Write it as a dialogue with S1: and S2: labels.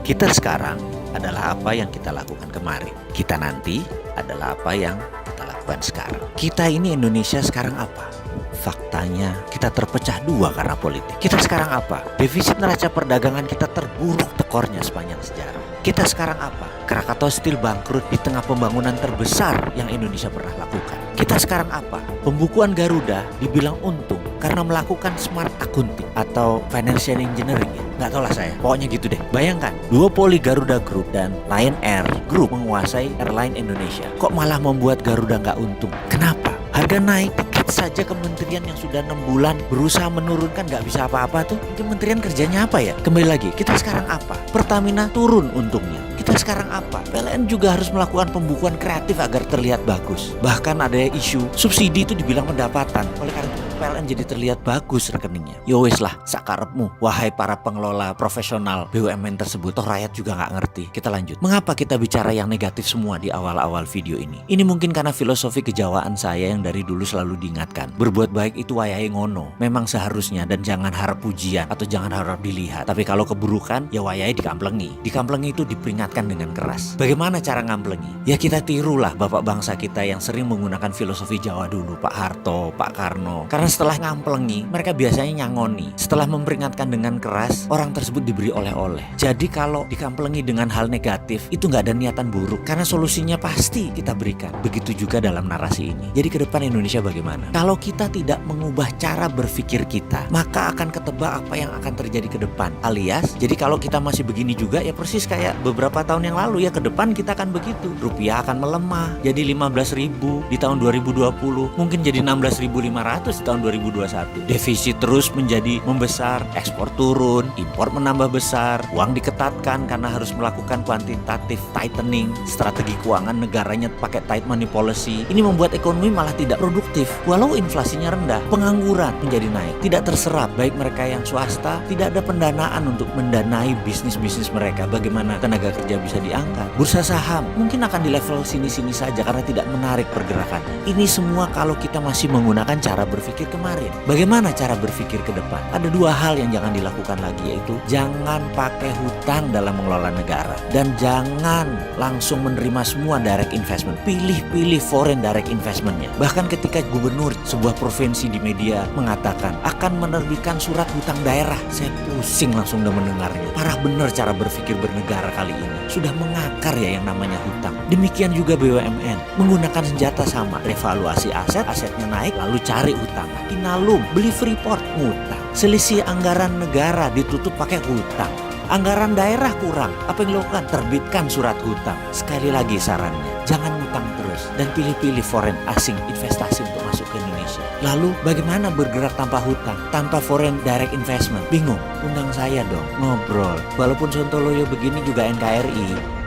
S1: Kita sekarang adalah apa yang kita lakukan kemarin. Kita nanti adalah apa yang kita lakukan sekarang. Kita ini Indonesia sekarang apa? Faktanya kita terpecah dua karena politik. Kita sekarang apa? Defisit neraca perdagangan kita terburuk tekornya sepanjang sejarah. Kita sekarang apa? Krakatau Steel bangkrut di tengah pembangunan terbesar yang Indonesia pernah lakukan. Kita sekarang apa? Pembukuan Garuda dibilang untung karena melakukan smart accounting atau financial engineering ya. Nggak tahu lah saya, pokoknya gitu deh. Bayangkan, duopoli Garuda Group dan Lion Air Group menguasai airline Indonesia. Kok malah membuat Garuda nggak untung? Kenapa? Harga naik dikit saja, kementerian yang sudah 6 bulan berusaha menurunkan nggak bisa apa-apa tuh. Kementerian kerjanya apa ya? Kembali lagi, kita sekarang apa? Pertamina turun untungnya. Kita sekarang apa? PLN juga harus melakukan pembukuan kreatif agar terlihat bagus. Bahkan ada isu subsidi itu dibilang pendapatan. Oleh karena itu PLN jadi terlihat bagus rekeningnya. Ya wes lah, sakarepmu wahai para pengelola profesional BUMN tersebut. Toh rakyat juga nggak ngerti. Kita lanjut. Mengapa kita bicara yang negatif semua di awal-awal video ini? Ini mungkin karena filosofi kejawaan saya yang dari dulu selalu diingatkan. Berbuat baik itu wayahe ngono. Memang seharusnya, dan jangan harap pujian atau jangan harap dilihat. Tapi kalau keburukan ya wayahe dikamplengi. Dikamplengi itu diperingatkan dengan keras. Bagaimana cara ngamplengi? Ya kita tirulah bapak bangsa kita yang sering menggunakan filosofi Jawa dulu, Pak Harto, Pak Karno. Karena setelah ngamplengi, mereka biasanya nyangoni. Setelah memperingatkan dengan keras, orang tersebut diberi oleh-oleh. Jadi kalau dikamplengi dengan hal negatif, itu nggak ada niatan buruk. Karena solusinya pasti kita berikan. Begitu juga dalam narasi ini. Jadi ke depan Indonesia bagaimana? Kalau kita tidak mengubah cara berpikir kita, maka akan ketebak apa yang akan terjadi ke depan. Alias, jadi kalau kita masih begini juga, ya persis kayak beberapa tahun yang lalu, ya ke depan kita akan begitu. Rupiah akan melemah, jadi 15.000 di tahun 2020, mungkin jadi 16.500 di tahun 2021. Defisit terus menjadi membesar, ekspor turun, impor menambah besar, uang diketatkan karena harus melakukan quantitative tightening, strategi keuangan negaranya pakai tight money policy. Ini membuat ekonomi malah tidak produktif, walau inflasinya rendah, pengangguran menjadi naik, tidak terserap, baik mereka yang swasta, tidak ada pendanaan untuk mendanai bisnis-bisnis mereka. Bagaimana tenaga kerja bisa diangkat? Bursa saham mungkin akan di level sini-sini saja karena tidak menarik pergerakan. Ini semua kalau kita masih menggunakan cara berpikir kemarin. Bagaimana cara berpikir ke depan? Ada dua hal yang jangan dilakukan lagi, yaitu jangan pakai hutang dalam mengelola negara dan jangan langsung menerima semua direct investment. Pilih-pilih foreign direct investmentnya. Bahkan ketika gubernur sebuah provinsi di media mengatakan akan menerbitkan surat hutang daerah, saya pusing langsung udah mendengarnya. Parah bener cara berpikir bernegara kali ini. Sudah mengakar ya yang namanya hutang. Demikian juga BUMN menggunakan senjata sama, revaluasi aset, asetnya naik lalu cari hutang. Inalum, beli Freeport, ngutang. Selisih anggaran negara ditutup pakai hutang. Anggaran daerah kurang, apa yang dilakukan? Terbitkan surat hutang. Sekali lagi sarannya, jangan ngutang terus dan pilih-pilih foreign asing investasi untuk masuk ke Indonesia. Lalu bagaimana bergerak tanpa hutang, tanpa foreign direct investment? Bingung? Undang saya dong, ngobrol. Walaupun Sontoloyo begini juga NKRI.